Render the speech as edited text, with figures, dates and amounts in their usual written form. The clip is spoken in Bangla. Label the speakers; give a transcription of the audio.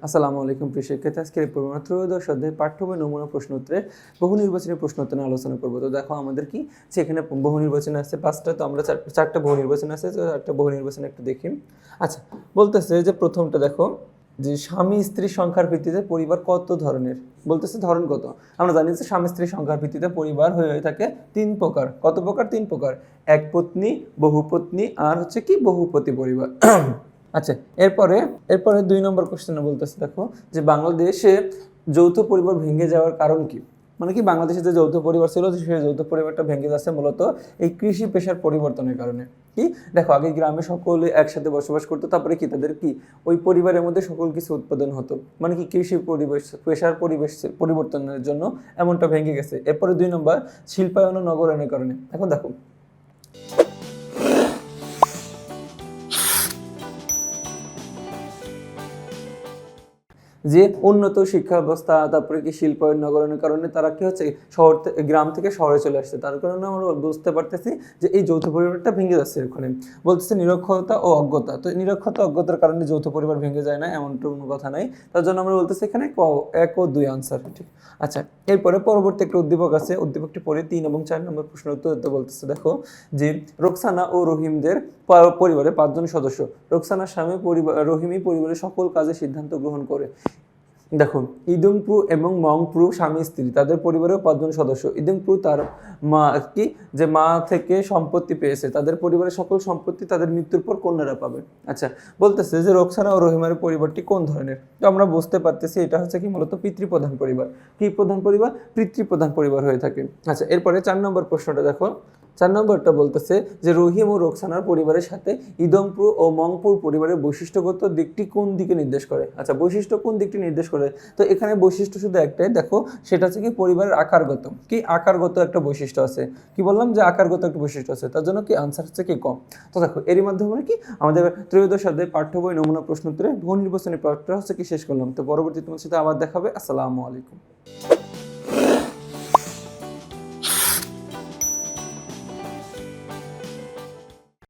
Speaker 1: আসসালামু আলাইকুম প্রিয় শিক্ষার্থী, আজকের এই পর্বে ত্রয়োদশ অধ্যায় পাঠ্য বই নমুনা প্রশ্ন উত্তরে বহু নির্বাচনী প্রশ্ন উত্তর নিয়ে আলোচনা করবো। তো দেখো আমাদের কি সেখানে বহু নির্বাচন আছে 5টা, তো আমরা চারটা বহু নির্বাচন আছে, তো চারটা বহু নির্বাচন একটু দেখি। আচ্ছা, বলতেছে যে প্রথমটা দেখো যে স্বামী স্ত্রী সংখ্যার ভিত্তিতে পরিবার কত ধরনের, বলতেছে ধরন কত। আমরা জানি যে স্বামী স্ত্রী সংখ্যার ভিত্তিতে পরিবার হয়ে থাকে 3 প্রকার। কত প্রকার? 3 প্রকার। এক পত্নী, বহুপত্নী আর হচ্ছে কি বহুপতি পরিবার। আচ্ছা, এরপরে 2 নম্বর কোশ্চেনে বলতেছে দেখো যে বাংলাদেশে যৌথ পরিবার ভেঙে যাওয়ার কারণ কি। মানে কি বাংলাদেশে যে যৌথ পরিবার ছিল সেই যৌথ পরিবারটা ভেঙে যাচ্ছে মূলত এই কৃষি পেশার পরিবর্তনের কারণে। কি দেখো, আগে গ্রামে সকলে একসাথে বসবাস করতো, তারপরে কি তাদের কি ওই পরিবারের মধ্যে সকল কিছু উৎপাদন হতো, মানে কি কৃষি পেশার পরিবেশ পরিবর্তনের জন্য এমনটা ভেঙে গেছে। এরপরে 2 নম্বর শিল্পায়ন ও নগরায়নের কারণে। এখন দেখো যে উন্নত শিক্ষা ব্যবস্থা, তারপরে কি শিল্পায়ন নগরায়নের কারণে তারা কি হচ্ছে গ্রাম থেকে শহরে চলে আসছে। তার কারণে আমরা বুঝতে পারতেছি যে এই যৌথ পরিবারটা ভেঙে যাচ্ছে। ওখানে বলতেছে নিরক্ষরতা ও অজ্ঞতা। তো নিরক্ষরতা অজ্ঞতার কারণে যৌথ পরিবার ভেঙে যায় না, এমনটা কোনো কথা নাই। তার জন্য আমরা বলতেছি এখানে 1 ও 2 আনসার ঠিক। আচ্ছা, এরপরে পরবর্তী একটা উদ্দীপক আছে, উদ্দীপকটি পরে 3 এবং 4 নম্বর প্রশ্নের উত্তর দিতে বলতেছে। দেখো যে রোকসানা ও রহিমদের পরিবারে 5 জন সদস্য। রোকসানার স্বামী রহিমই পরিবারের সকল কাজে সিদ্ধান্ত গ্রহণ করে। দেখো ইদুংপ্রু এবং মংপ্রু স্বামী স্ত্রী, তাদের পরিবারেও 5 জন সদস্য। ইদুংপ্রু তার মা কি যে মা থেকে সম্পত্তি পেয়েছে, তাদের পরিবারের সকল সম্পত্তি তাদের মৃত্যুর পর কন্যারা পাবে। আচ্ছা, বলতেছে যে রোকসানা ও রহিমের পরিবারটি কোন ধরনের। তো আমরা বুঝতে পারতেছি এটা হচ্ছে কি মূলত পিতৃপ্রধান পরিবার। কি প্রধান পরিবার? পিতৃপ্রধান পরিবার হয়ে থাকে। আচ্ছা, এরপরে 4 নম্বর প্রশ্নটা দেখো। 4 নম্বরটা বলতেছে যে রহিম ও রোকসানার পরিবারের সাথে ইদংপ্রু ও মংপুর পরিবারের বৈশিষ্ট্যগত দিকটি কোন দিকে নির্দেশ করে। আচ্ছা, বৈশিষ্ট্য কোন দিকটি নির্দেশ করে? তো এখানে বৈশিষ্ট্য শুধু একটাই, দেখো সেটা হচ্ছে কি পরিবারের আকারগত। কি আকারগত একটা বৈশিষ্ট্য আছে। কি বললাম যে আকারগত একটা বৈশিষ্ট্য আছে, তার জন্য কি আনসার হচ্ছে কি কম। তো দেখো এরই মাধ্যমে কি আমাদের ত্রয়োদশ অধ্যায় পাঠ্য বই নমুনা প্রশ্ন উত্তরে বহু নির্বাচনী পাঠটা হচ্ছে কি শেষ করলাম। তো পরবর্তী তোমার সাথে আবার দেখাবে। আসসালামু আলাইকুম।